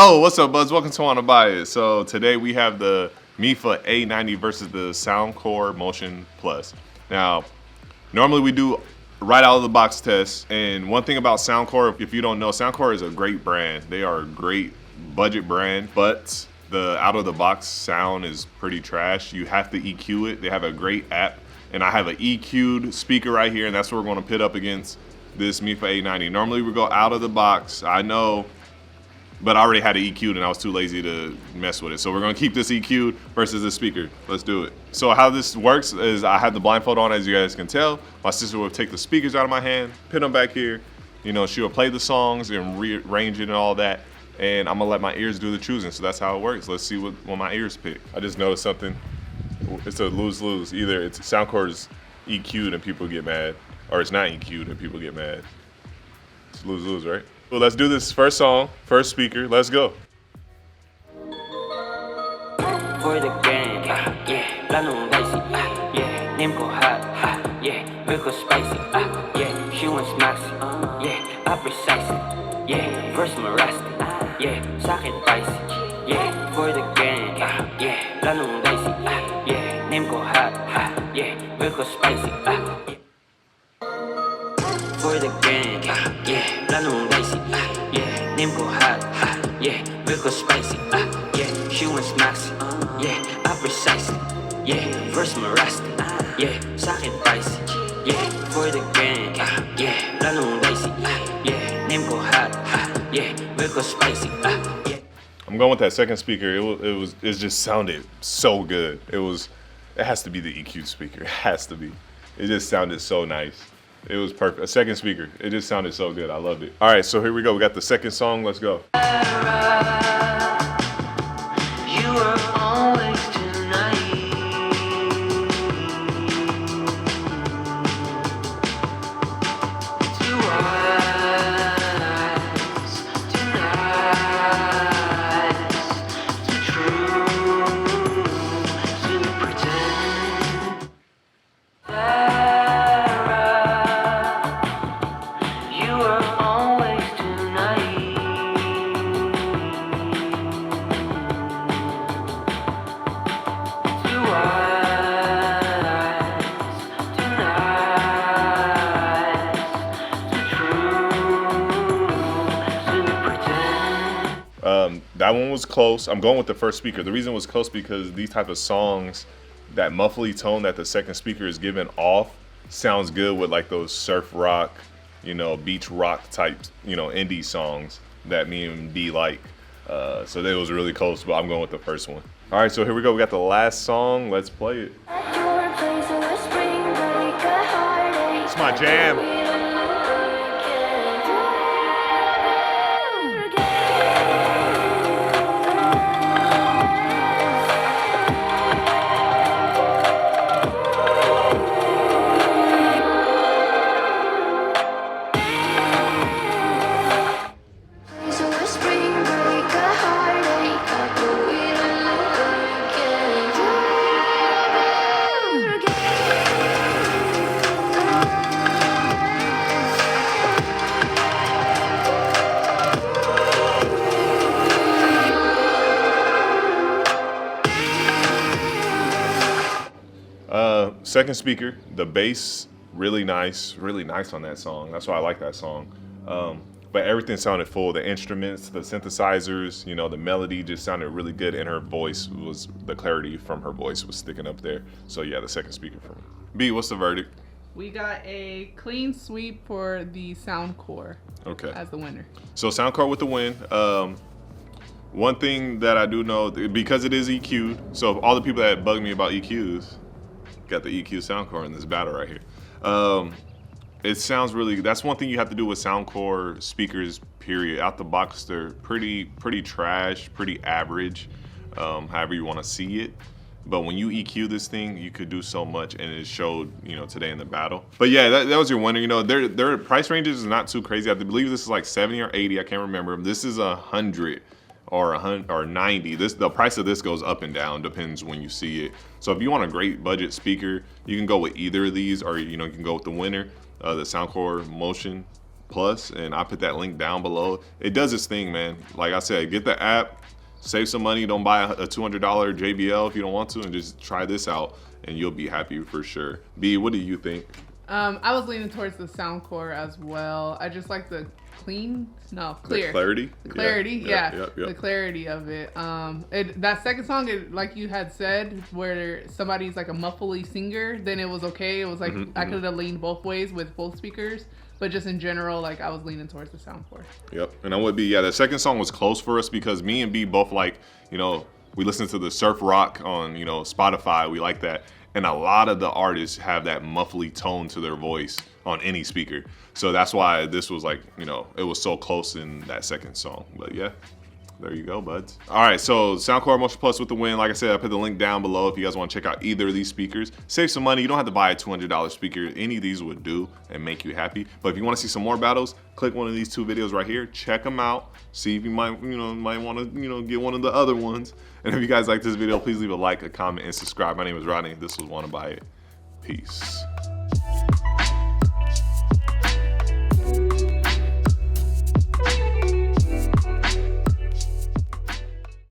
Oh, what's up, buds? Welcome to Wanna Buy It. So today we have the Mifa A90 versus the Soundcore Motion Plus. Now, normally we do right out of the box tests, and one thing about Soundcore, if you don't know, Soundcore is a great brand. They are a great budget brand, but the out of the box sound is pretty trash. You have to EQ it. They have a great app, and I have an EQ'd speaker right here, and that's what we're gonna pit up against this Mifa A90. Normally we go out of the box, I know, but I already had it EQ'd and I was too lazy to mess with it. So we're gonna keep this EQ'd versus this speaker. Let's do it. So how this works is I have the blindfold on, as you guys can tell. My sister will take the speakers out of my hand, put them back here. You know, she'll play the songs and rearrange it and all that. And I'm gonna let my ears do the choosing. So that's how it works. Let's see what my ears pick. I just noticed something. It's a lose-lose. Either it's Soundcore's EQ'd and people get mad, or it's not EQ'd and people get mad. It's lose-lose, right? Well, let's do this first song, first speaker. Let's go. For the gang, yeah, planong dicey, yeah, name go hot, yeah, we go spicy, yeah, she wants maxi, yeah, precisely, yeah, first marasti, yeah, sa'kin spicy, yeah, for the gang, yeah, planong dicey, yeah, name go hot, yeah, we go spicy, yeah. For the gang, yeah, planong dicey, yeah, name go hot, yeah, we go spicy, yeah, she wants maxi, yeah, precisely, yeah, first marasti, yeah, sa'kin spicy, yeah, for the gang, yeah, planong dicey, yeah, name go hot, yeah, we go spicy, yeah. I'm going with that second speaker. It just sounded so good. It has to be the EQ speaker. It has to be. It just sounded so nice. It was perfect. A second speaker. It just sounded so good. I loved it. All right, so here we go. We got the second song. Let's go. You were always tonight. Two eyes, two eyes, too true to pretend. You were always tonight. Two eyes, two eyes, too true to pretend. That one was close. I'm going with the first speaker. The reason it was close because these type of songs, that muffly tone that the second speaker is giving off sounds good with like those surf rock, you know, beach rock type, you know, indie songs that me and D like. So that was really close, but I'm going with the first one. All right, so here we go. We got the last song. Let's play it. It's my jam. Second speaker, the bass, really nice on that song. That's why I like that song. But everything sounded full. The instruments, the synthesizers, you know, the melody just sounded really good, and her voice was, the clarity from her voice was sticking up there. So yeah, the second speaker for me. B, what's the verdict? We got a clean sweep for the Soundcore as the winner. So Soundcore with the win. One thing that I do know, because it is EQ'd, so all the people that bug me about EQs, got the EQ Soundcore in this battle right here. It sounds really, that's one thing you have to do with Soundcore speakers, period. Out the box, they're pretty trash, pretty average, however you want to see it. But when you EQ this thing, you could do so much, and it showed, you know, today in the battle. But yeah, that was your winner. You know, their price ranges is not too crazy. I believe this is like 70 or 80. I can't remember. This is 100 or 90. The price of this goes up and down, depends when you see it. So if you want a great budget speaker, you can go with either of these, or you know, you can go with the winner, the Soundcore Motion Plus, and I put that link down below. It does its thing, man. Like I said, get the app, save some money. Don't buy a $200 JBL if you don't want to, and just try this out, and you'll be happy for sure. B, what do you think? I was leaning towards the Soundcore as well. I just like the clear. The clarity? The clarity, yeah. The clarity of it. That second song, like you had said, where somebody's like a muffly singer, then it was okay. It was like I could have leaned both ways with both speakers, but just in general, like I was leaning towards the Soundcore. Yep, and I would be, the second song was close for us because me and B both like, we listen to the surf rock on, Spotify. We like that. And a lot of the artists have that muffly tone to their voice on any speaker. So that's why this was like, it was so close in that second song. But yeah, there you go, buds. All right, so Soundcore Motion Plus with the win. Like I said, I put the link down below if you guys want to check out either of these speakers. Save some money. You don't have to buy a $200 speaker. Any of these would do and make you happy. But if you want to see some more battles, click one of these 2 videos right here. Check them out. See if you might want to, get one of the other ones. And if you guys like this video, please leave a like, a comment, and subscribe. My name is Rodney. This was Wanna Buy It. Peace.